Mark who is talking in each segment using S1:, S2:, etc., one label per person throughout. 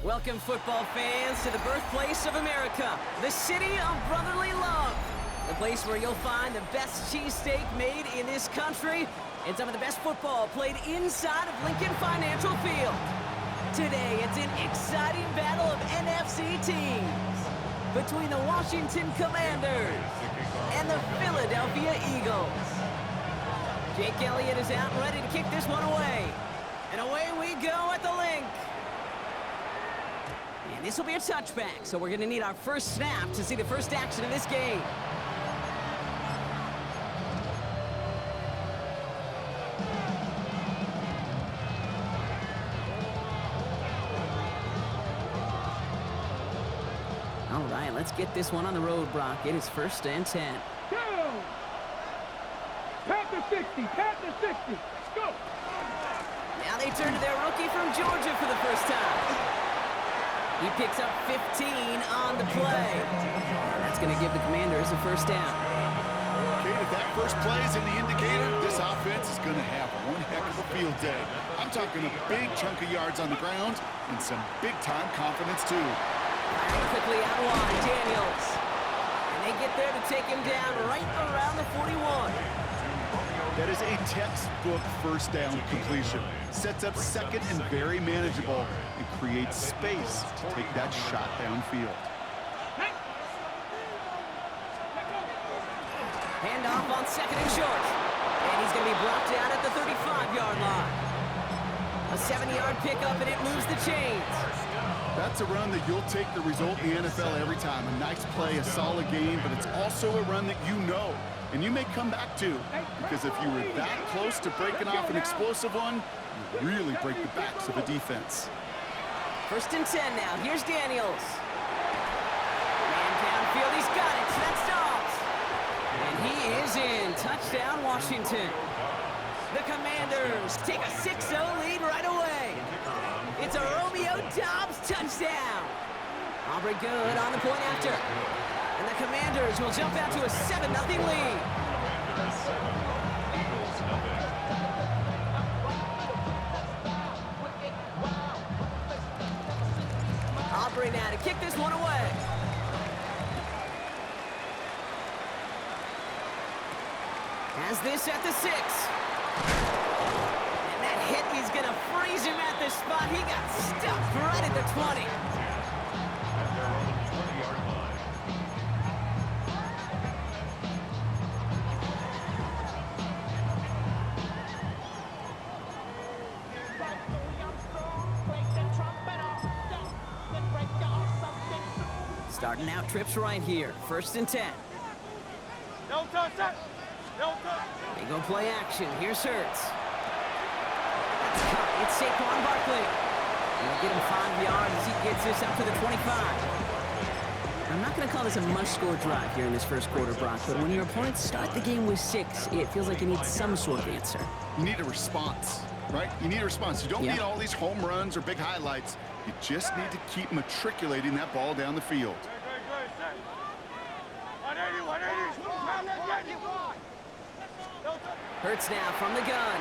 S1: Welcome, football fans, to the birthplace of America, the city of brotherly love. The place where you'll find the best cheesesteak made in this country and some of the best football played inside of Lincoln Financial Field. Today, it's an exciting battle of NFC teams between the Washington Commanders and the Philadelphia Eagles. Jake Elliott is out and ready to kick this one away. And away we go at the Link. And this will be a touchback, so we're going to need our first snap to see the first action of this game. All right, let's get this one on the road, Brock. It is 1st and 10.
S2: Go! Panther 60, Panther 60, let's go!
S1: Now they turn to their rookie from Georgia for the first time. He picks up 15 on the play. That's going to give the Commanders a first down.
S3: Okay, if that first play is in the indicator, this offense is going to have one heck of a field day. I'm talking a big chunk of yards on the ground and some big-time confidence, too.
S1: Firing quickly out wide, Daniels. And they get there to take him down right around the 41.
S3: That is a textbook first down completion. Sets up second and very manageable and creates space to take that shot downfield.
S1: Handoff on 2nd and short. And he's going to be brought down at the 35-yard line. A 70-yard pickup, and it moves the chains.
S3: That's a run that you'll take the result in the NFL every time. A nice play, a solid game, but it's also a run that you know and you may come back to, because if you were that close to breaking off an explosive one, you really break the backs of a defense.
S1: 1st and 10 now. Here's Daniels. Man downfield, he's got it. That stops. And he is in. Touchdown, Washington. The Commanders take a 6-0 lead right away. It's a Romeo Doubs touchdown. Aubrey good on the point after. And the Commanders will jump out to a 7-0 lead. Aubrey now to kick this one away. Has this at the 6. And that hit is going to freeze him at the spot. He got stuck right at the 20. Starting out trips right here. 1st and 10. They go play action. Here's Hurts. That's cut. It's Saquon Barkley. And they'll get him 5 yards as he gets this up to the 25. I'm not going to call this a must-score drive here in this first quarter, Brock, but when your opponents start the game with 6, it feels like you need some sort of answer.
S3: You need a response, right? You need a response. You don't need all these home runs or big highlights. You just need to keep matriculating that ball down the field.
S1: Hurts now from the gun.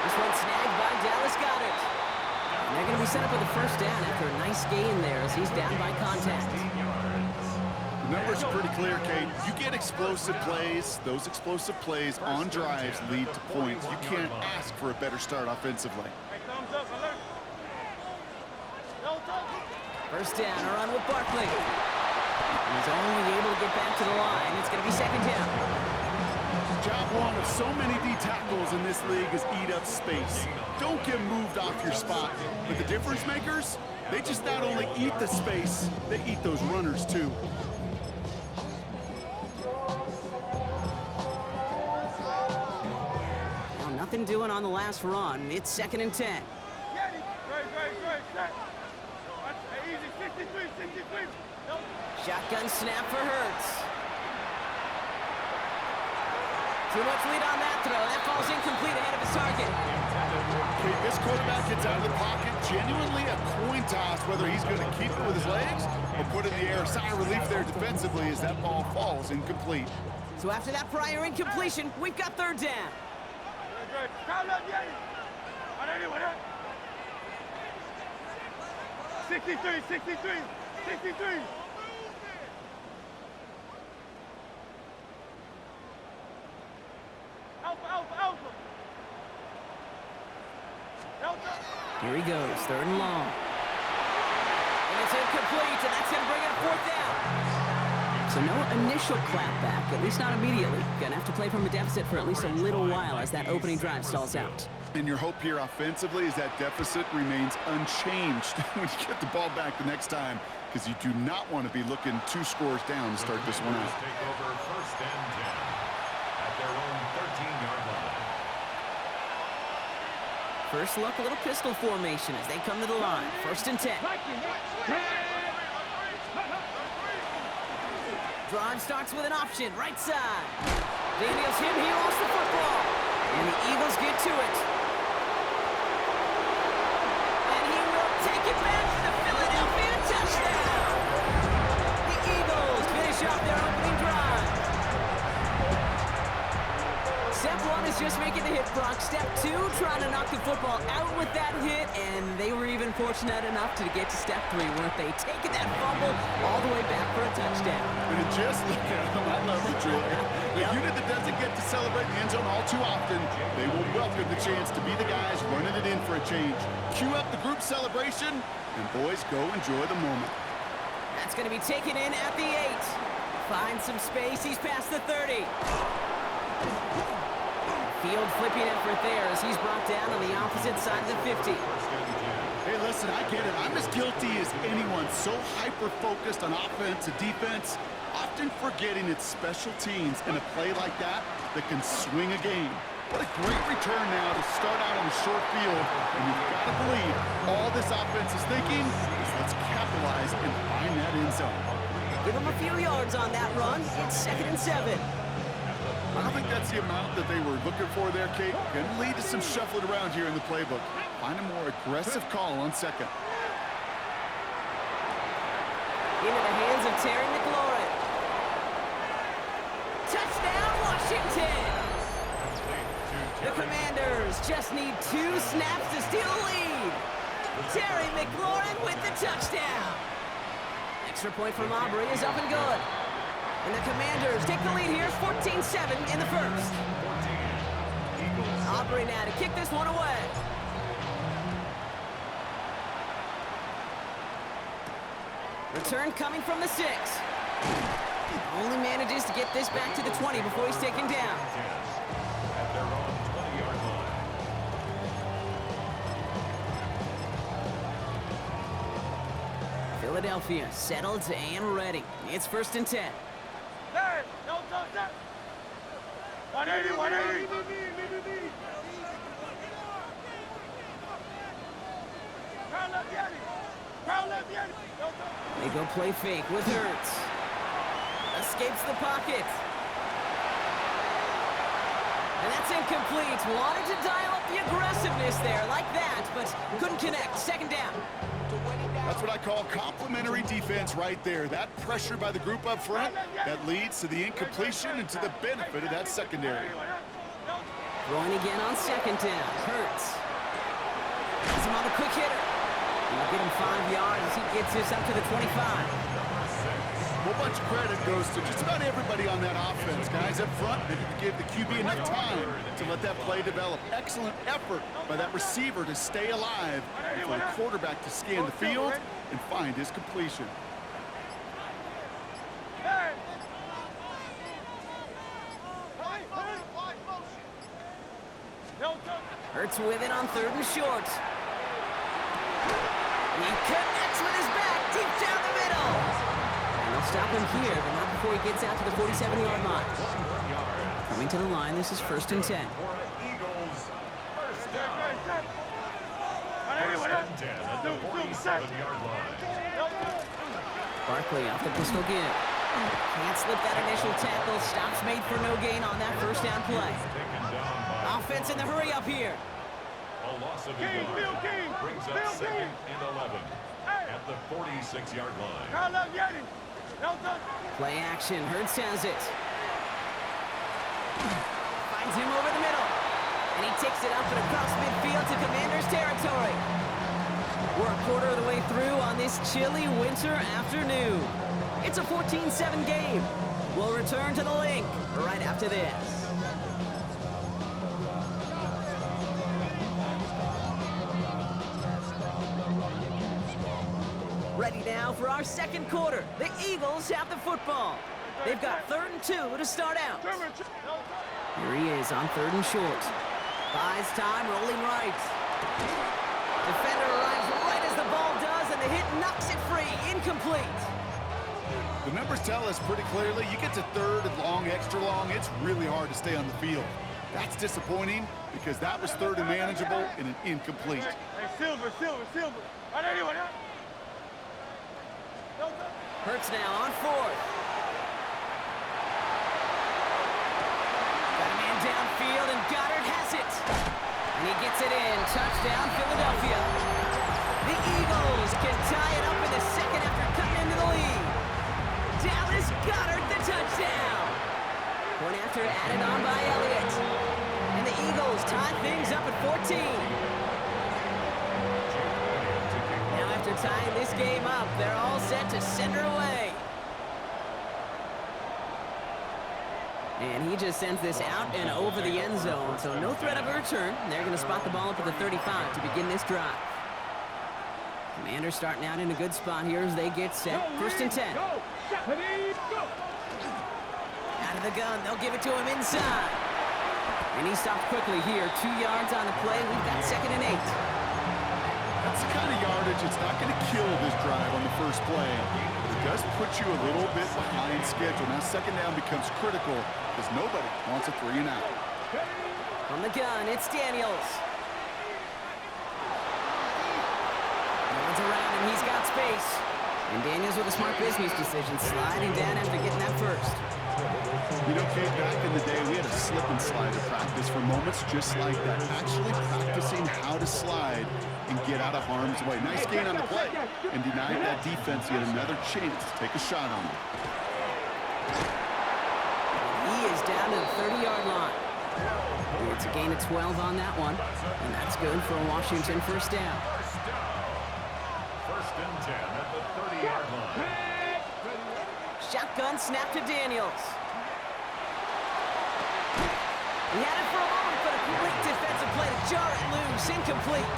S1: This one snagged by Dallas Goedert. And they're going to be set up with a 1st down after a nice gain there as he's down by contact.
S3: The numbers are pretty clear, Kate. You get explosive plays. Those explosive plays on drives lead to points. You can't ask for a better start offensively.
S1: 1st down, a run with Barkley. He's only able to get back to the line. It's going to be 2nd down.
S3: Job one of so many D tackles in this league is eat up space. Don't get moved off your spot. But the difference makers, they just not only eat the space, they eat those runners too.
S1: Well, nothing doing on the last run. It's 2nd and 10. Shotgun snap for Hurts. Too much lead on that throw. That falls incomplete ahead of his target.
S3: Okay, this quarterback gets out of the pocket. Genuinely a coin toss whether he's going to keep it with his legs or put it in the air. Sigh of relief there defensively as that ball falls incomplete.
S1: So after that prior incompletion, we've got 3rd down.
S2: 63.
S1: Here he goes, 3rd and long. And it's incomplete, and that's going to bring it a 4th down. So no initial clapback, at least not immediately. Gonna have to play from a deficit for at least a little while as that opening drive stalls out.
S3: And your hope here offensively is that deficit remains unchanged when you get the ball back the next time, because you do not want to be looking 2 scores down to start this one out.
S4: Take over 1st and 10 at their own 13-yard line.
S1: First look, a little pistol formation as they come to the line. 1st and 10. Drive starts with an option, right side. Daniels him, he lost the football. And the Eagles get to it. And he will take it back to the Philadelphia touchdown. The Eagles finish off their opening drive. Step 1 is just making the hit, Brock. Step 2, trying to knock the football out with that hit, and they were even fortunate enough to get to step 3, weren't they? Taking that fumble all the way back for a touchdown.
S3: And just look at them. I love the drill. The unit that doesn't get to celebrate in the end zone all too often, they will welcome the chance to be the guys running it in for a change. Cue up the group celebration, and boys, go enjoy the moment.
S1: That's going to be taken in at the 8. Finds some space. He's past the 30. Field flipping effort there as he's brought down on the opposite side of the 50.
S3: Hey, listen, I get it. I'm as guilty as anyone. So hyper-focused on offense and defense, often forgetting it's special teams in a play like that that can swing a game. What a great return now to start out on the short field. And you've got to believe all this offense is thinking is let's capitalize and find that end zone.
S1: Give him a few yards on that run. It's 2nd and 7.
S3: I don't think that's the amount that they were looking for there, Kate. Going to lead to some shuffling around here in the playbook. Find a more aggressive call on 2nd.
S1: Into the hands of Terry McLaurin. Touchdown, Washington! The Commanders just need 2 snaps to steal a lead. Terry McLaurin with the touchdown. Extra point from Aubrey is up and good. And the Commanders take the lead here, 14-7 in the first. Aubrey now to kick this one away. Return coming from the 6. Only manages to get this back to the 20 before he's taken down.
S4: At their own 20-yard line.
S1: Philadelphia settled and ready. It's 1st and 10.
S2: 180, 180.
S1: They go play fake with Hurts. Escapes the pocket. And that's incomplete. Wanted to dial up the aggressiveness there like that, but couldn't connect. 2nd down.
S3: That's what I call complimentary defense right there. That pressure by the group up front, that leads to the incompletion and to the benefit of that secondary.
S1: Throwing again on 2nd down. Hurts. Has him on the quick hitter. He'll get him 5 yards as he gets this up to the 25.
S3: Well, a bunch of credit goes to just about everybody on that offense. Guys up front, they didn't give the QB enough time to let that play develop. Excellent effort by that receiver to stay alive and for the quarterback to scan the field and find his completion.
S1: Hurts with it on 3rd and short. He connects with his back deep down the middle. And they'll stop him here, but not before he gets out to the 47-yard line. Coming to the line, this is 1st and 10.
S4: Eagles, first down. First and 10 at the 47-yard line.
S1: Barkley off the pistol give. Can't slip that initial tackle. Stops made for no gain on that 1st down play.
S4: Taken down by
S1: Offense in the hurry up here.
S4: a loss of a yard. Brings up 2nd and 11 at the 46-yard line.
S1: Play action. Hurts has it. Finds him over the middle. And he takes it up and across midfield to Commanders territory. We're a quarter of the way through on this chilly winter afternoon. It's a 14-7 game. We'll return to the link right after this. Ready now for our 2nd quarter. The Eagles have the football. They've got 3rd and 2 to start out. Here he is on 3rd and short. Buys time, rolling right. Defender arrives right as the ball does, and the hit knocks it free. Incomplete.
S3: The numbers tell us pretty clearly, you get to 3rd and long, extra long, it's really hard to stay on the field. That's disappointing because that was 3rd and manageable and an incomplete.
S2: Silver.
S1: Hurts now on 4th. Got a man downfield, and Goddard has it. And he gets it in. Touchdown, Philadelphia. The Eagles can tie it up in the 2nd after cutting into the lead. Dallas Goddard, the touchdown. Point after added on by Elliott. And the Eagles tie things up at 14. Now after tying this game up, they're all set to send her away. And he just sends this out and over the end zone, so no threat of a return. They're going to spot the ball up at the 35 to begin this drive. Commanders starting out in a good spot here as they get set. 1st and 10.
S2: Go.
S1: Out of the gun, they'll give it to him inside. And he stopped quickly here. 2 yards on the play. We've got 2nd and 8.
S3: That's the kind of yardage it's not going to kill this drive on the first play. But it does put you a little bit behind schedule. Now 2nd down becomes critical because nobody wants a 3 and out.
S1: From the gun, it's Daniels. No one's around him. He's got space. And Daniels with a smart business decision, sliding down after getting that first.
S3: You know, Kate, back in the day, we had a slip and slide to practice for moments just like that. Actually practicing how to slide and get out of harm's way. Nice gain on the play and denied that defense yet another chance to take a shot on him.
S1: He is down to the 30-yard line. It's a gain of 12 on that one, and that's good for a Washington 1st down.
S4: 1st and 10 at the 30-yard line.
S1: Shotgun snap to Daniels. He had it for a moment, but a great defensive play to jar it loose. Incomplete.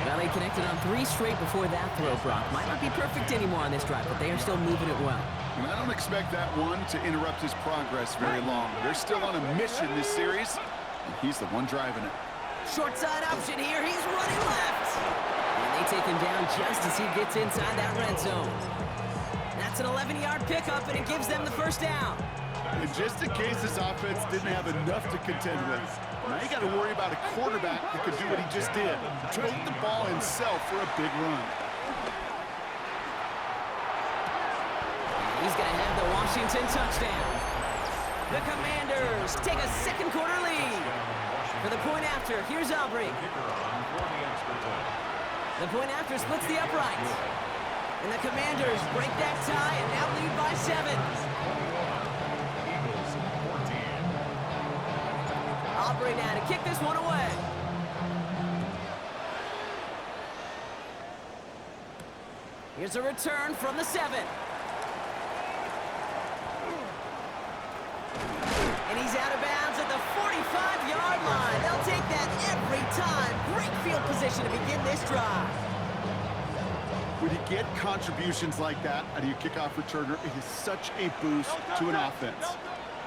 S1: Well, they connected on 3 straight before that throw, Brock. Might not be perfect anymore on this drive, but they are still moving it well.
S3: And I don't expect that one to interrupt his progress very long. They're still on a mission this series, and he's the one driving it.
S1: Short side option here. He's running left. And they take him down just as he gets inside that red zone. That's an 11-yard pickup, and it gives them the first down.
S3: And just in case this offense didn't have enough to contend with, now you got to worry about a quarterback that could do what he just did. Tote the ball himself for a big run.
S1: He's going to have the Washington touchdown. The Commanders take a second quarter lead. For the point after, here's Aubrey. The point after splits the upright. And the Commanders break that tie and now lead by 7. Aubrey now to kick this one away. Here's a return from the 7. And he's out of bounds at the 45-yard line. They'll take that every time. Great field position to begin this drive.
S3: When you get contributions like that out of your kickoff returner, it is such a boost to an offense.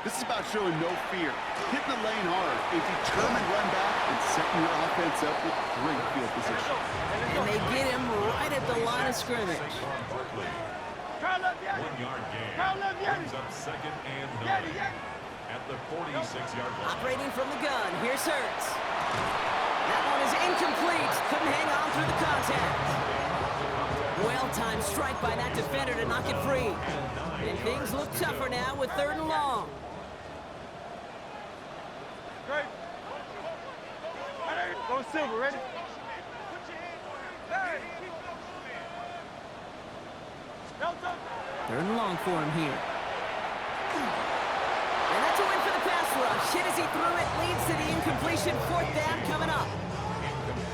S3: This is about showing no fear, hitting the lane hard, a determined run back, and setting your offense up with great field position.
S1: And they get him right at the line of scrimmage.
S4: 1-yard gain. Brings up second and 9. At the 46-yard line.
S1: Operating from the gun, here's Hurts. That one is incomplete. Couldn't hang on through the contact. Well-timed strike by that defender to knock it free. And things look tougher now with 3rd and long.
S2: Great. Go Silver, ready?
S1: Third and long for him here. And that's a win for the pass rush. Hit as he threw it, leads to the incompletion. 4th down coming up.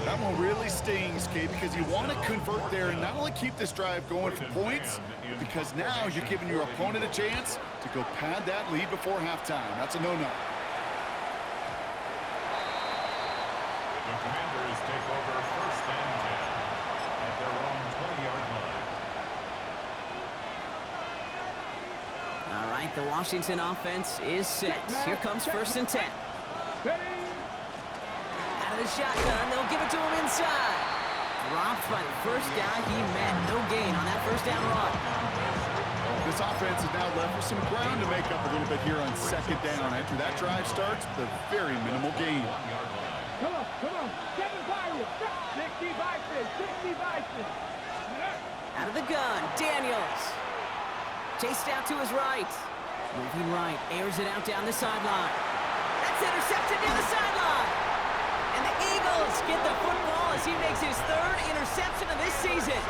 S3: That one really stings, Kate, because you want to convert there and not only keep this drive going for points, because now you're giving your opponent a chance to go pad that lead before halftime. That's a no-no.
S4: The Commanders take over 1st and 10 at their own 20-yard line.
S1: All right, the Washington offense is set. Here comes 1st and 10. Out of the shotgun, they'll give it to him inside. Dropped by the first guy he met. No gain on that 1st down run.
S3: This offense is now left with some ground to make up a little bit here on 2nd down after that drive starts with a very minimal gain.
S2: Come on. 60 Bison.
S1: Out of the gun, Daniels. Chased out to his right. Moving right, airs it out down the sideline. That's intercepted near the sideline. And the Eagles get the football as he makes his 3rd interception of this season.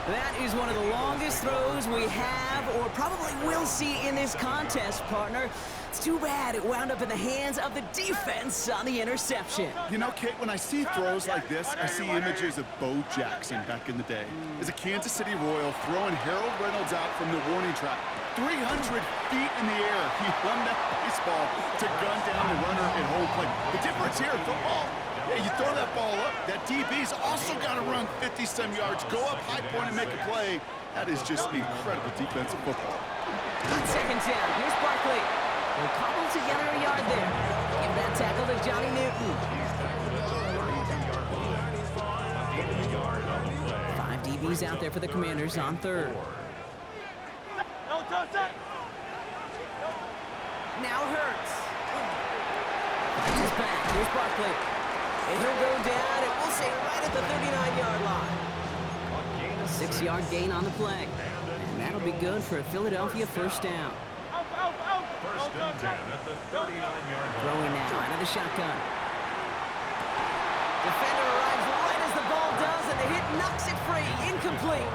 S1: That is one of the longest throws we have or probably will see in this contest, partner. It's too bad it wound up in the hands of the defense on the interception.
S3: You know, Kate, when I see throws like this, I see images of Bo Jackson back in the day. As a Kansas City Royal throwing Harold Reynolds out from the warning track. 300 feet in the air, he hung that baseball to gun down the runner at home plate. The difference here in football, yeah, you throw that ball up, that DB's also got to run 50-some yards, go up high point and make a play. That is just incredible defensive football.
S1: On 2nd down, here's Barkley. They'll cobble together a yard there. Give that tackle to Johnny Newton. 5 DBs out there for the Commanders on 3rd. Now Hurts. He's back. Here's Barkley. And he'll go down, and we'll say right at the 39-yard line. 6-yard gain on the play. And that'll be good for a Philadelphia 1st down.
S4: 1st and 10 at the 39-yard line.
S1: Throwing now out of the shotgun. Defender arrives right as the ball does, and the hit knocks it free. Incomplete.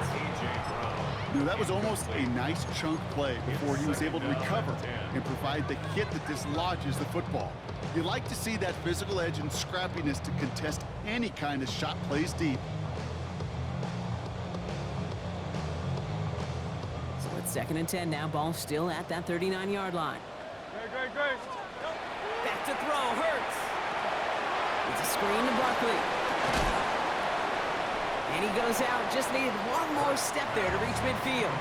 S3: That was almost a nice chunk play before he was able to recover and provide the hit that dislodges the football. You like to see that physical edge and scrappiness to contest any kind of shot plays deep.
S1: So it's 2nd and 10 now. Ball still at that 39-yard line.
S2: Great.
S1: Back to throw. Hurts. It's a screen to Barkley. And he goes out. Just needed one more step there to reach midfield.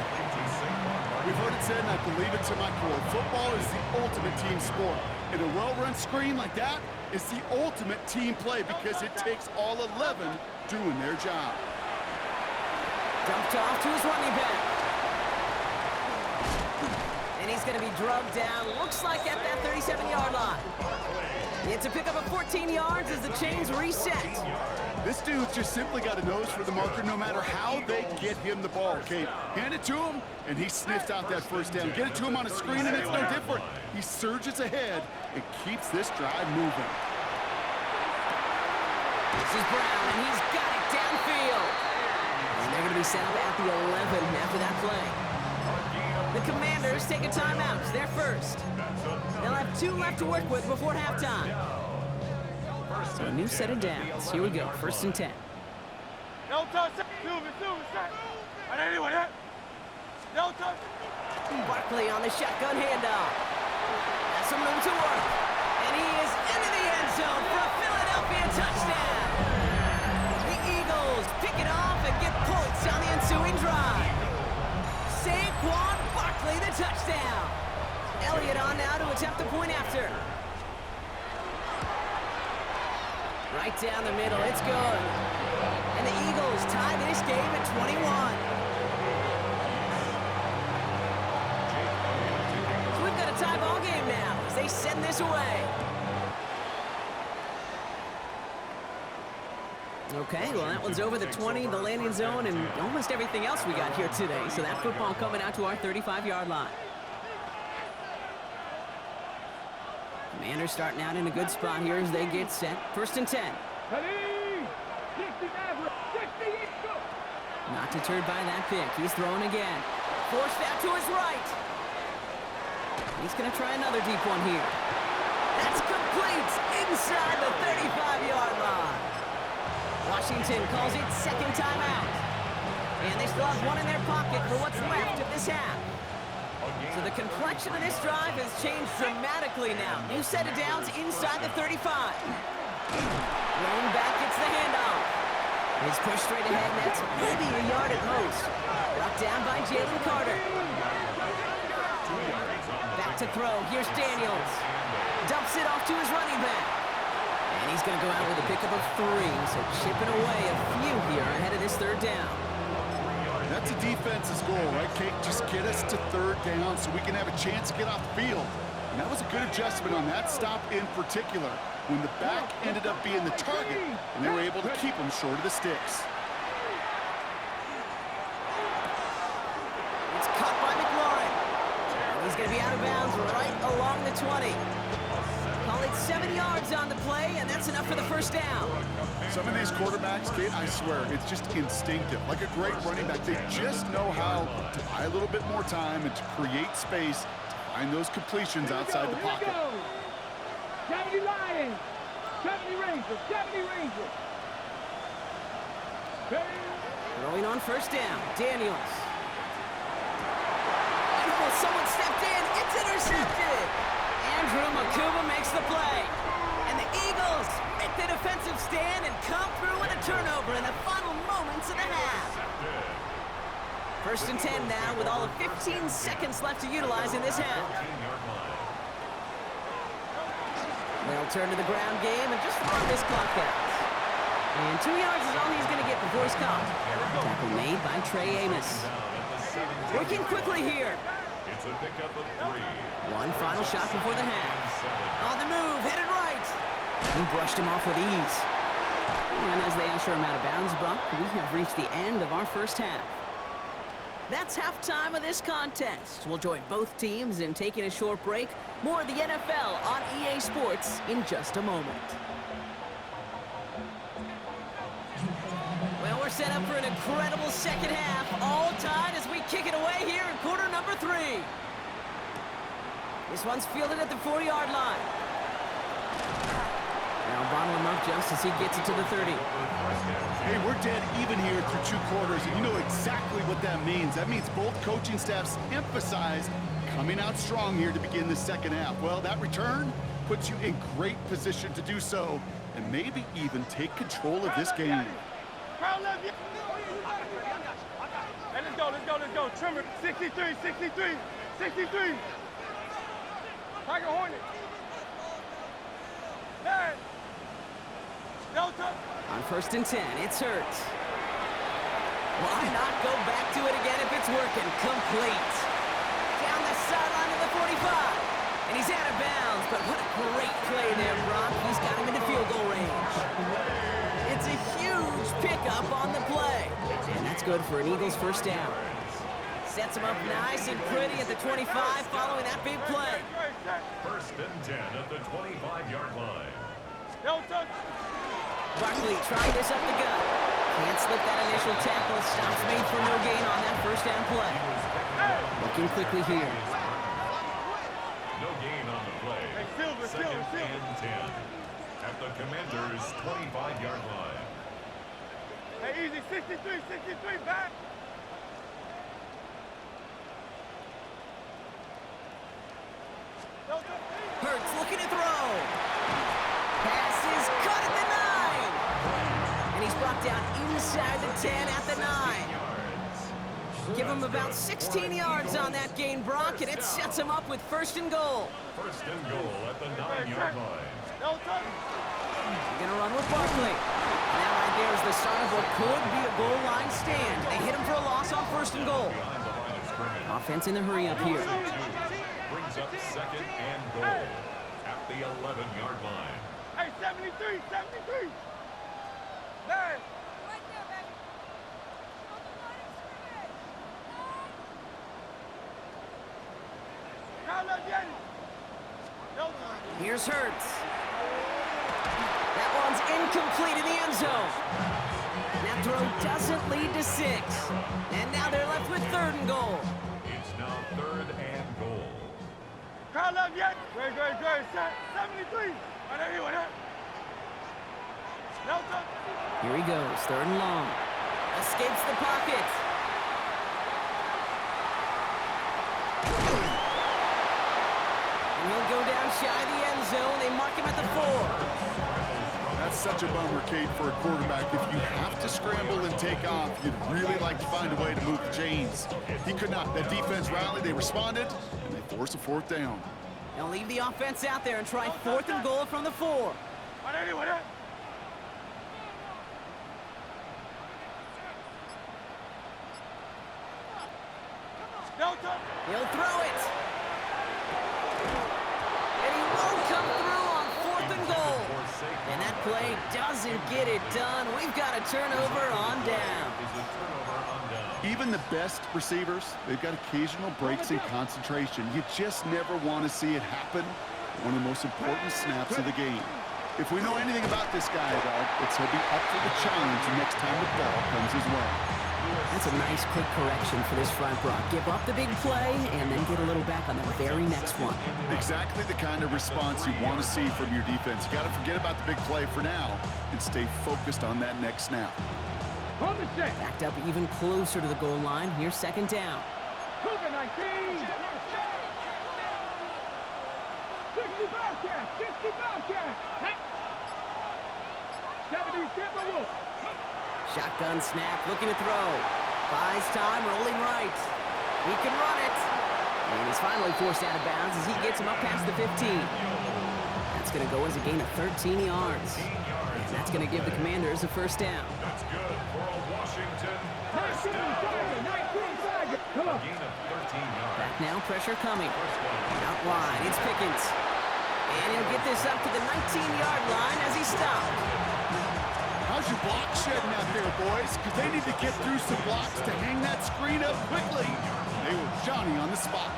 S3: We've heard it said, and I believe it to my core. Football is the ultimate team sport. And a well-run screen like that is the ultimate team play because it takes all 11 doing their job.
S1: Dumped off to his running back. And he's going to be drugged down, looks like at that 37-yard line. It's a pickup of 14 yards as the chains reset.
S3: This dude's just simply got a nose for the marker no matter how they get him the ball, Kate. Hand it to him, and he sniffs out that first down. Get it to him on a screen, and it's no different. He surges ahead and keeps this drive moving.
S1: This is Brown, and he's got it downfield. And they're going to be set up at the 11 after that play. The Commanders take a timeout. They're first. They'll have 2 left to work with before halftime. So a new set of downs. Here we go. 1st and 10.
S2: No touch. Silver, set. I didn't want that. No touch.
S1: Barkley on the shotgun handoff. Has some room to work. And he is into the end zone for a Philadelphia touchdown. The Eagles pick it off and get points on the ensuing drive. Saquon Barkley, the touchdown. Elliott on now to attempt the point after. Right down the middle, it's good. And the Eagles tie this game at 21. So we've got a tie ball game now as they send this away. Okay, well that one's over the 20, the landing zone, and almost everything else we got here today. So that football coming out to our 35-yard line. Commanders starting out in a good spot here as they get set. 1st and 10. Not deterred by that pick. He's throwing again. Forced out to his right. He's going to try another deep one here. That's complete inside the 35-yard line. Washington calls it second timeout. And they still have one in their pocket for what's left of this half. So the complexion of this drive has changed dramatically now. New set of downs inside the 35. Roan back gets the handoff. He's pushed straight ahead, and that's maybe a yard at most. Brought down by Jalen Carter. Back to throw. Here's Daniels. Dumps it off to his running back. And he's going to go out with a pickup of 3. So chipping away a few here ahead of this 3rd down.
S3: That's a defense's goal, right, Kate? Just get us to 3rd down so we can have a chance to get off the field. And that was a good adjustment on that stop in particular, when the back ended up being the target, and they were able to keep him short of the sticks.
S1: It's caught by McLaurin. And he's going to be out of bounds right along the 20. Call it 7 yards on the play, and that's enough for the 1st down.
S3: Some of these quarterbacks, Kate, I swear, it's just instinctive. Like a great running back, they just know how to buy a little bit more time and to create space to find those completions outside the pocket.
S2: 70 Lions, 70 Rangers, 70 Rangers.
S1: Throwing on 1st down, Daniels. Oh, someone stepped in, it's intercepted. Andrew Makuba makes the play. And the Eagles make the defensive stand and come through with a turnover in the final moments of the half. 1st and 10 now with all of 15 seconds left to utilize in this half. They'll turn to the ground game and just run this clock out. And 2 yards is all he's going to get before he's caught. Tackle made by Trey Amos. Working quickly here.
S4: It's a pickup of 3.
S1: One final shot before the half. On the move, headed right. He brushed him off with ease. And as they usher him out of bounds, Buck, we have reached the end of our 1st half. That's halftime of this contest. We'll join both teams in taking a short break. More of the NFL on EA Sports in just a moment. Well, we're set up for an incredible second half. All tied as we kick it away here in quarter number 3. This one's fielded at the 4-yard line. Now bottle him up just as he gets it to the 30.
S3: Hey, we're dead even here through 2 quarters, and you know exactly what that means. That means both coaching staffs emphasize coming out strong here to begin the second half. Well, that return puts you in great position to do so, and maybe even take control of this game.
S2: Hey, let's go. Trimmer, 63. Tiger Hornet. Hey! No touch!
S1: On 1st and 10, it's Hurts. Why not go back to it again if it's working? Complete. Down the sideline to the 45. And he's out of bounds, but what a great play there, Brock. He's got him into field goal range. It's a huge pickup on the play. And that's good for an Eagles first down. Sets him up nice and pretty at the 25 following that big play.
S4: 1st and 10 at the 25-yard line.
S2: No touch!
S1: Barkley trying this up the gut. Can't slip that initial tackle. Stops made for no gain on that first down play. Looking quickly here.
S4: No gain on the play.
S2: Hey, Silver,
S4: 2nd
S2: Silver.
S4: and 10 at the Commanders' 25-yard line.
S2: Hey, easy, 63, back! No touch!
S1: Hurts looking to throw. Pass is cut at the 9. And he's brought down inside the 10 at the 9. Give him about 16 yards on that gain, Brock, and it sets him up with 1st and goal.
S4: 1st and goal at the 9-yard line.
S2: No touch!
S1: They're going to run with Barkley. And that right there is the start of what could be a goal line stand. They hit him for a loss on 1st and goal.
S4: Behind the line of scrimmage.
S1: Offense in the hurry up here.
S4: Brings up 2nd and goal at the 11-yard line.
S2: Hey, 73! Hey! Now let's get it! No touch!
S1: Here's Hurts. That one's incomplete in the end zone. That throw doesn't lead to 6. And now they're left with 3rd and goal.
S4: It's now 3rd and goal.
S2: Crowd left yet? Great, set! 73! Right there, you it! No touch!
S1: Here he goes, 3rd and long. Escapes the pocket. And he'll go down shy of the end zone. They mark him at the 4.
S3: That's such a bummer, Kate, for a quarterback. If you have to scramble and take off, you'd really like to find a way to move the chains. He could not. That defense rallied, they responded, and they forced a 4th down.
S1: They'll leave the offense out there and try 4th and goal from the 4.
S2: Right there, you it! No touch!
S1: He'll throw it. And he won't come through on 4th and goal. And that play doesn't get it done. We've got a turnover on down.
S3: Even the best receivers, they've got occasional breaks in concentration. You just never want to see it happen. One of the most important snaps of the game. If we know anything about this guy, though, it's he'll be up for the challenge next time the ball comes his way.
S1: That's a nice quick correction for this front, Brock. Give up the big play and then get a little back on the very next one.
S3: Exactly the kind of response you want to see from your defense. You got to forget about the big play for now and stay focused on that next snap.
S1: Backed up even closer to the goal line. Here's 2nd down.
S2: Cougar 19! 60 Bobcat! 60 Bobcat! 70 Timberwolves!
S1: Shotgun snap, looking to throw. Buys time, rolling right. He can run it. And he's finally forced out of bounds as he gets him up past the 15. That's going to go as a gain of 13 yards. And that's going to give the Commanders a 1st down.
S4: That's good for a Washington first down. A gain of 13 yards.
S1: Back now, pressure coming. Out wide, it's Pickens. And he'll get this up to the 19-yard line as he stopped.
S3: How's your block shedding out there, boys? Because they need to get through some blocks to hang that screen up quickly. They were Johnny on the spot.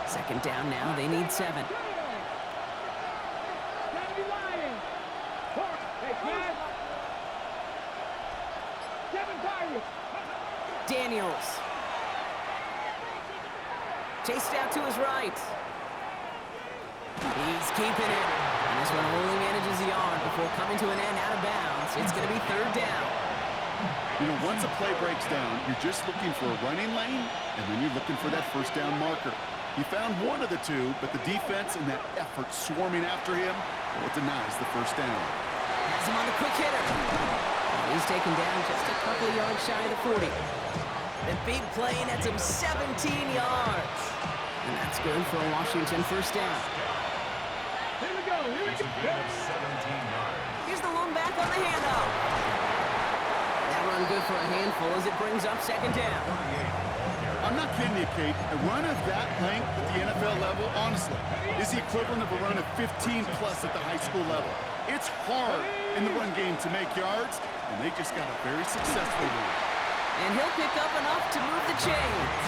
S1: 2nd down now, they need 7. Daniels. Chased out to his right. He's keeping it. And this one only manages the yard before coming to an end out of bounds. It's going to be 3rd down.
S3: You know, once a play breaks down, you're just looking for a running lane, and then you're looking for that 1st down marker. He found one of the two, but the defense and that effort swarming after him, well, it denies the 1st down.
S1: Has him on the quick hitter. He's taken down just a couple of yards shy of the 40. The big play nets him 17 yards. And that's good for a Washington 1st down.
S2: Here we go.
S4: It's a gain of 17
S1: Here's the lone back on the handoff. That run good for a handful as it brings up second down.
S3: I'm not kidding you, Kate. A run of that length at the NFL level, honestly, is the equivalent of a run of 15-plus at the high school level. It's hard in the run game to make yards, and they just got a very successful one.
S1: And he'll pick up enough to move the chains.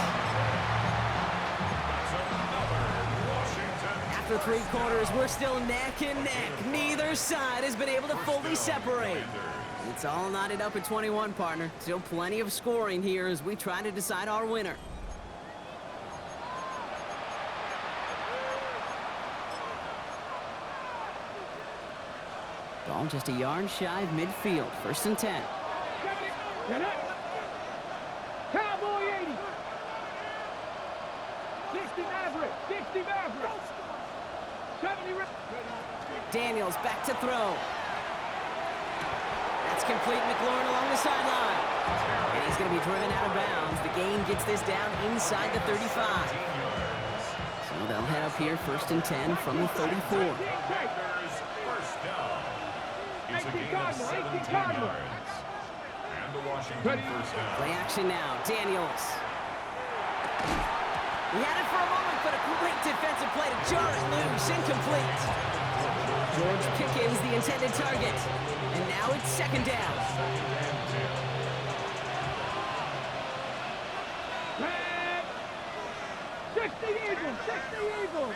S1: After 3 quarters, we're still neck and neck. Neither side has been able to fully separate. It's all knotted up at 21, partner. Still plenty of scoring here as we try to decide our winner. Ball just a yard shy of midfield. 1st and 10.
S2: Cowboy 80. 60 Maverick. 60 Maverick. 70.
S1: Daniels back to throw. That's complete. McLaurin along the sideline. And he's going to be driven out of bounds. The gain gets this down inside the 35. So they'll head up here 1st and 10 from the 34.
S4: It's a gain of 17 yards. And the Washington first down.
S1: Play action now. Daniels. He had it for a moment, but a great defensive play to jar it loose. Incomplete. George Pickens, the intended target. And now it's 2nd down.
S2: Red. 60 Eagles. 60 Eagles.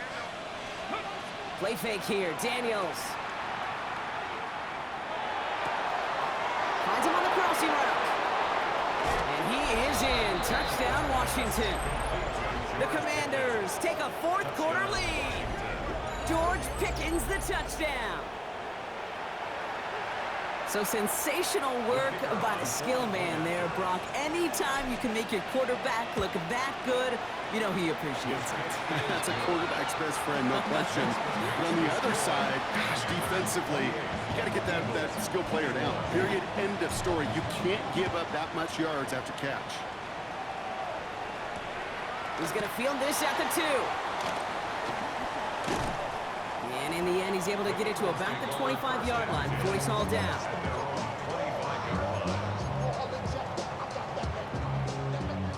S1: Play fake here. Daniels. Finds him on the crossing route. And he is in. Touchdown, Washington. The Commanders take a 4th quarter lead. George Pickens the touchdown. So sensational work by the skill man there, Brock. Anytime you can make your quarterback look that good, you know he appreciates it.
S3: That's a quarterback's best friend, no question. But on the other side, gosh, defensively, you got to get that skill player down. Period. End of story. You can't give up that much yards after catch.
S1: He's going to field this at the 2. And in the end, he's able to get it to about the 25-yard line before he's hauled down.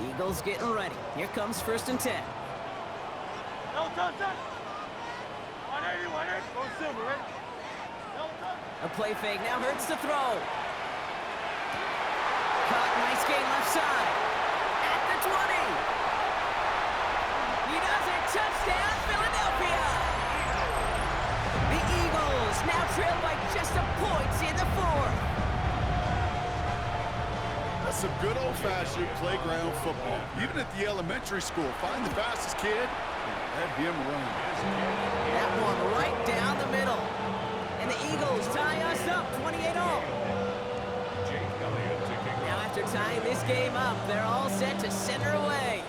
S1: Eagles getting ready. Here comes 1st and 10.
S2: No touch. 180, 180. Go silver, right? No touch.
S1: A play fake now hurts to throw. Caught, nice gain left side. At the 20. He does it. Touchdown, Philadelphia. The Eagles now trail by just a point in the 4th.
S3: That's some good old-fashioned playground football. Even at the elementary school, find the fastest kid and let him run.
S1: That one right down the middle. And the Eagles tie us up 28-all. Now after tying this game up, they're all set to center away.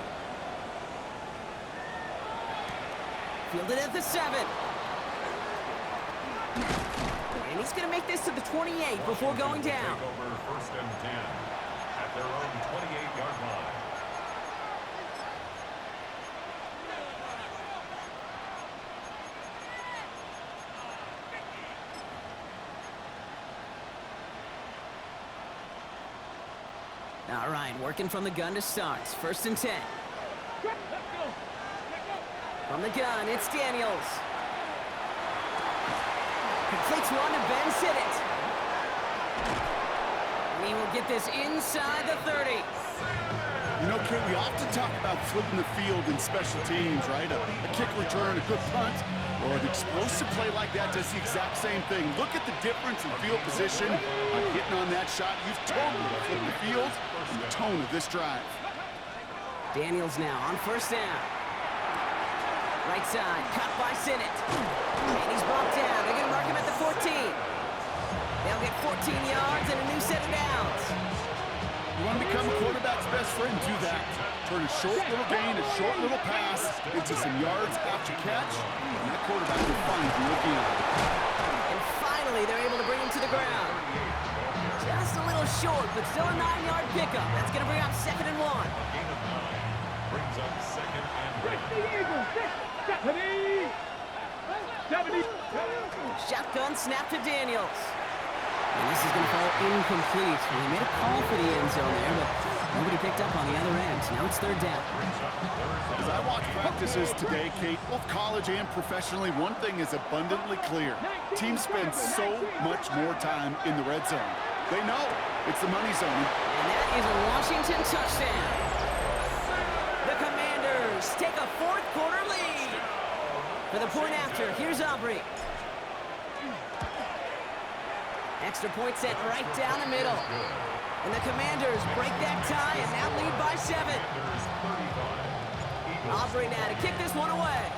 S1: Fielded at the 7. And he's going to make this to the 28 before going down.
S4: Take over 1st and 10 at their own 28-yard line.
S1: All right, working from the gun to start. 1st and 10. From the gun, it's Daniels. Completes one to Ben Siddett. And he will get this inside the 30.
S3: You know, Kate, we often talk about flipping the field in special teams, right? A kick return, a good punt, or an explosive play like that does the exact same thing. Look at the difference in field position by hitting on that shot. You've totally flipped the field and the tone of this drive.
S1: Daniels now on 1st down. Right side, caught by Sinnott. And he's brought down. They're going to mark him at the 14. They'll get 14 yards and a new set of downs.
S3: You want to become a quarterback's best friend, do that. Turn a short little gain, a short little pass into some yards after catch, and that quarterback will find you again.
S1: And finally, they're able to bring him to the ground. Just a little short, but still a 9-yard pickup. That's going to bring up 2nd and 1.
S4: Gain of 9 brings up 2nd and 1.
S2: 70. 70.
S1: Shotgun snap to Daniels. And this is going to fall incomplete. Well, he made a call for the end zone there, but nobody picked up on the other end. Now it's third down.
S3: As I watch practices today, Kate, both college and professionally, one thing is abundantly clear. Teams spend so much more time in the red zone. They know it's the money zone.
S1: And that is a Washington touchdown. The Commanders take a fourth-quarter lead. For the point after, here's Aubrey. Extra point set right down the middle. And the Commanders break that tie and now lead by 7. Aubrey now to kick this one away.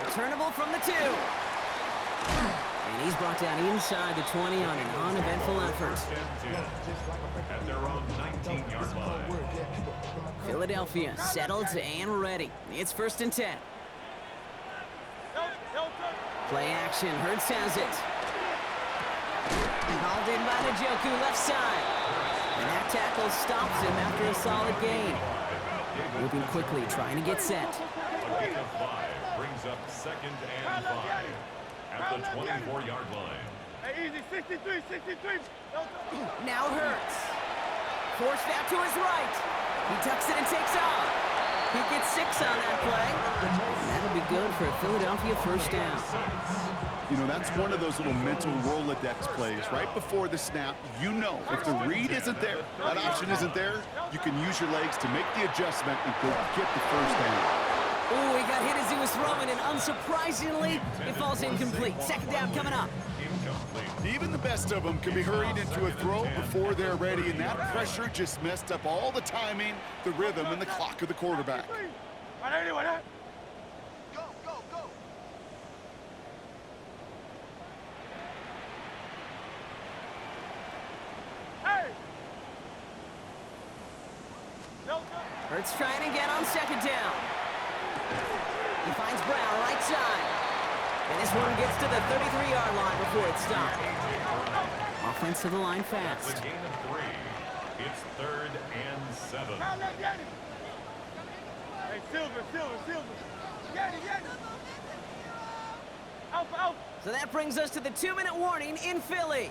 S1: Returnable from the 2. And he's brought down inside the 20 on an uneventful effort.
S4: At their own 19-yard line.
S1: Philadelphia settled and ready. It's 1st and 10. Play action, Hurts has it. Called in by Njoku, left side. And that tackle stops him after a solid gain. Moving quickly, trying to get set.
S4: A gain of 5 brings up 2nd and 5 at the 24-yard line.
S2: Hey, easy, 63, 63.
S1: Now Hurts. Forced out to his right. He tucks it and takes off. He gets 6 on that play. That'll be good for a Philadelphia first down.
S3: You know, that's one of those little mental Rolodex plays. Right before the snap, you know if the read isn't there, that option isn't there, you can use your legs to make the adjustment and go get the first down.
S1: Oh, he got hit as he was throwing, and unsurprisingly, it falls incomplete. 2nd down coming up.
S3: Even the best of them can be hurried into a throw before they're ready, and that pressure just messed up all the timing, the rhythm, and the clock of the quarterback.
S2: Go, go, go. Hey!
S1: Hurts trying again on 2nd down. He finds Brown right side. And this one gets to the 33-yard line before it's stopped. Offense to the line fast.
S4: The gain of 3. It's 3rd and 7.
S2: Hey, Silver. Get it. Alpha.
S1: So that brings us to the 2-minute warning in Philly.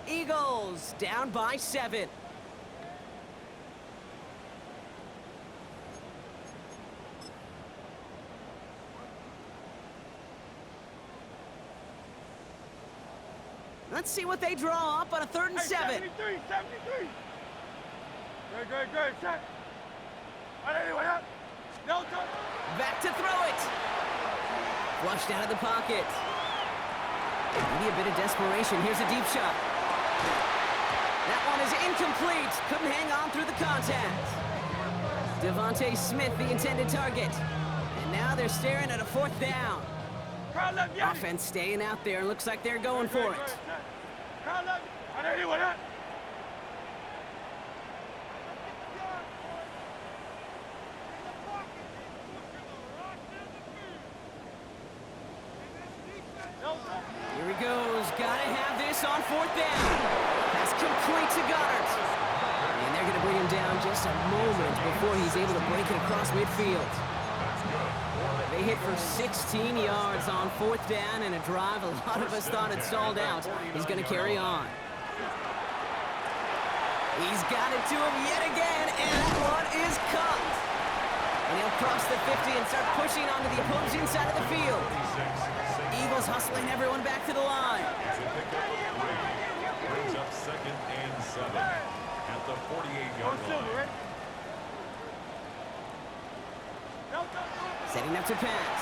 S1: Eagles down by 7. Let's see what they draw up on a 3rd and 7.
S2: 73. Good. Set.
S1: Back to throw it. Flushed out of the pocket. Maybe a bit of desperation. Here's a deep shot. That one is incomplete. Couldn't hang on through the contact. Devontae Smith, the intended target. And now they're staring at a 4th down. Offense staying out there. Looks like they're going for it. Here he goes. Gotta have this on 4th down. Pass complete to Goddard. And they're going to bring him down just a moment before he's able to break it across midfield. They hit for 16 yards on 4th down in a drive a lot of us thought had stalled out. He's going to carry on. He's got it to him yet again, and that one is caught. And he'll cross the 50 and start pushing onto the opposing side of the field. Eagles hustling everyone back to the line.
S4: Brings up 2nd and 7 at the 48-yard line.
S1: Setting up to pass.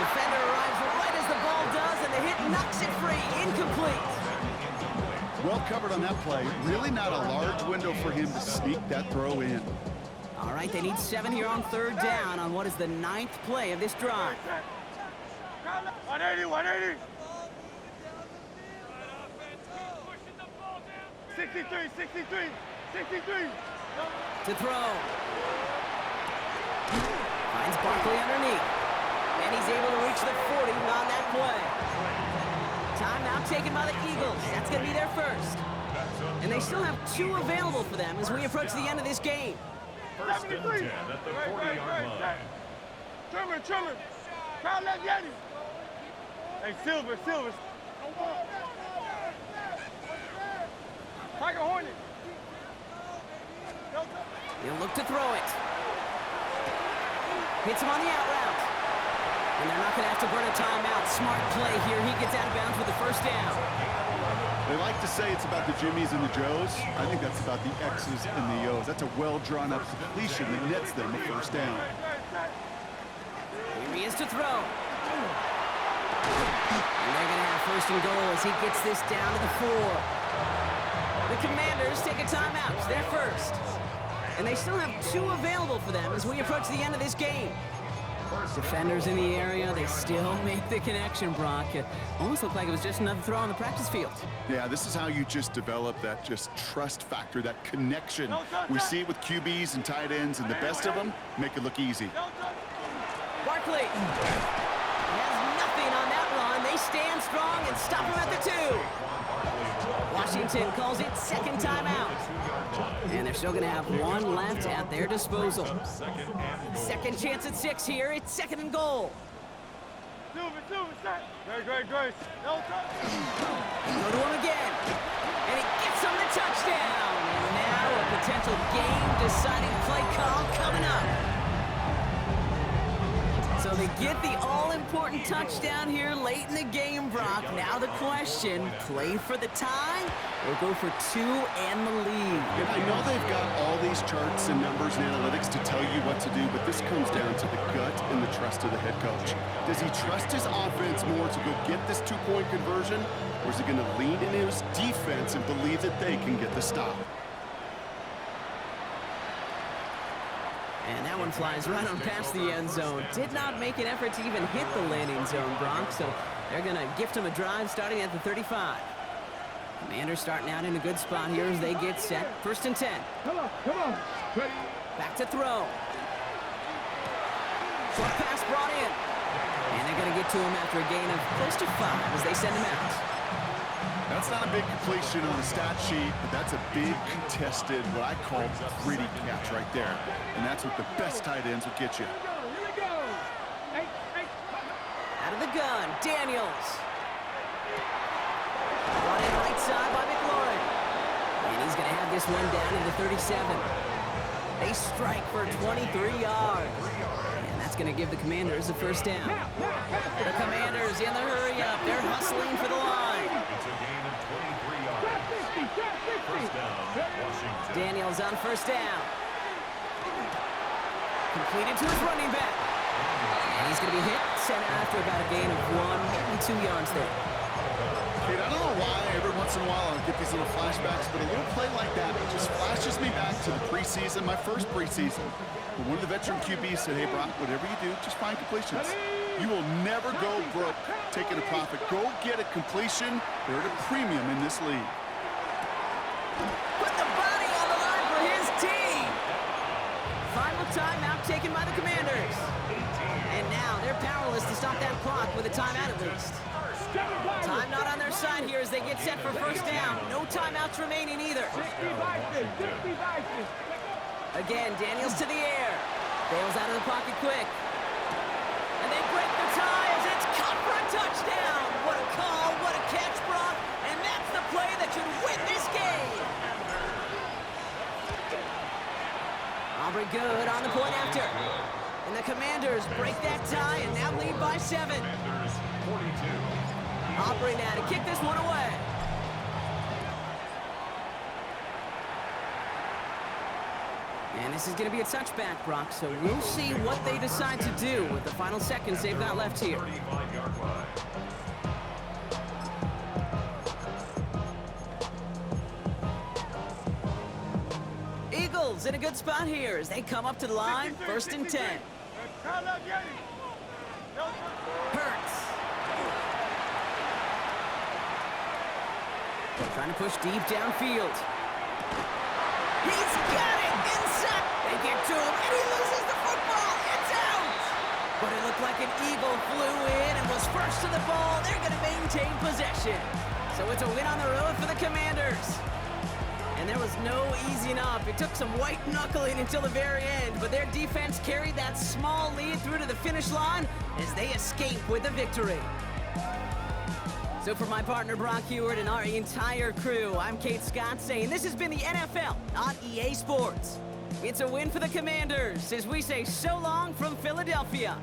S1: Defender arrives right as the ball does, and the hit knocks it free. Incomplete.
S3: Well covered on that play. Really not a large window for him to sneak that throw in.
S1: All right, they need 7 here on 3rd down on what is the 9th play of this drive.
S2: 180. 63.
S1: To throw. Finds Barkley underneath. And he's able to reach the 40 on that play. Timeout taken by the Eagles. That's going to be their first. And they still have 2 available for them as we approach the end of this game.
S4: 1st and 10 at the 40-yard line.
S2: Trimmer. Crowd left Yeti. Hey, Silver. Tiger Hornet.
S1: He'll look to throw it. Hits him on the out route. And they're not going to have to burn a timeout. Smart play here. He gets out of bounds with the first down.
S3: They like to say it's about the Jimmies and the Joes. I think that's about the X's and the O's. That's a well-drawn-up completion that nets them a first down.
S1: Here he is to throw. And they're going to have first and goal as he gets this down to the 4. The Commanders take a timeout. They're first. And they still have 2 available for them as we approach the end of this game. Defenders in the area, they still make the connection, Brock. It almost looked like it was just another throw on the practice field.
S3: Yeah, this is how you just develop that just trust factor, that connection. We see it with QBs and tight ends, and the best of them make it look easy.
S1: Barkley has nothing on that run. They stand strong and stop him at the 2. Washington calls it second timeout. And they're still going to have 1 left at their disposal. Second chance at 6 here. It's second and goal.
S2: Silver, set. Great. No touch.
S1: Go to him again. And he gets him the touchdown. And now a potential game-deciding play call coming up. So they get the all-important touchdown here late in the game, Brock. Now the question, play for the tie or go for 2 and the lead?
S3: And I know they've got all these charts and numbers and analytics to tell you what to do, but this comes down to the gut and the trust of the head coach. Does he trust his offense more to go get this 2-point conversion, or is he going to lean into his defense and believe that they can get the stop?
S1: And that one flies right on past the end zone. Did not make an effort to even hit the landing zone, Brock, so they're going to gift him a drive starting at the 35. Commanders starting out in a good spot here as they get set. First and 10.
S2: Come on.
S1: Back to throw. Short pass brought in. And they're going to get to him after a gain of close to 5 as they send him out.
S3: That's not a big completion on the stat sheet, but that's a big contested, what I call gritty catch right there. And that's what the best tight ends will get you.
S2: Here we go. Hey.
S1: Out of the gun, Daniels. Brought in right side by McLaurin. And he's going to have this one down to the 37. They strike for 23 yards. And that's going to give the Commanders a first down. The Commanders in the hurry-up. They're hustling for the line.
S4: It's a gain of 23 yards. First down, Washington.
S1: Daniels on first down. Completed to his running back. And he's going to be hit, sent after about a gain of 1, maybe 2 yards there.
S3: Kate, I don't know why every once in a while I'll get these little flashbacks, but a little play like that just flashes me back to the preseason, my first preseason. When one of the veteran QBs said, hey, Brock, whatever you do, just find completions. You will never go broke taking a profit. Go get a completion. They're at a premium in this league.
S1: Put the body on the line for his team. Final timeout taken by the Commanders. And now they're powerless to stop that clock with a timeout at least. Time not on their side here as they get set for first down. No timeouts remaining either. Again, Daniels to the air. Bails out of the pocket quick. And they break the tie as it's caught for a touchdown. What a call, what a catch, Brock. And that's the play that should win this game. Aubrey good on the point after. And the Commanders break that tie and now lead by 7.
S4: Commanders 42.
S1: Aubrey now to kick this one away. And this is going to be a touchback, Brock, so we'll see what they decide to do with the final seconds they've got left here.
S4: 35-yard line.
S1: Eagles in a good spot here as they come up to the line, first and 10. Hurts. Trying to push deep downfield. He's got it inside. They get to him, and he loses the football. It's out. But it looked like an Eagle flew in and was first to the ball. They're going to maintain possession. So it's a win on the road for the Commanders. And there was no easing up. It took some white knuckling until the very end, but their defense carried that small lead through to the finish line as they escape with the victory. So for my partner Brock Heward and our entire crew, I'm Kate Scott saying this has been the NFL on EA Sports. It's a win for the Commanders as we say so long from Philadelphia.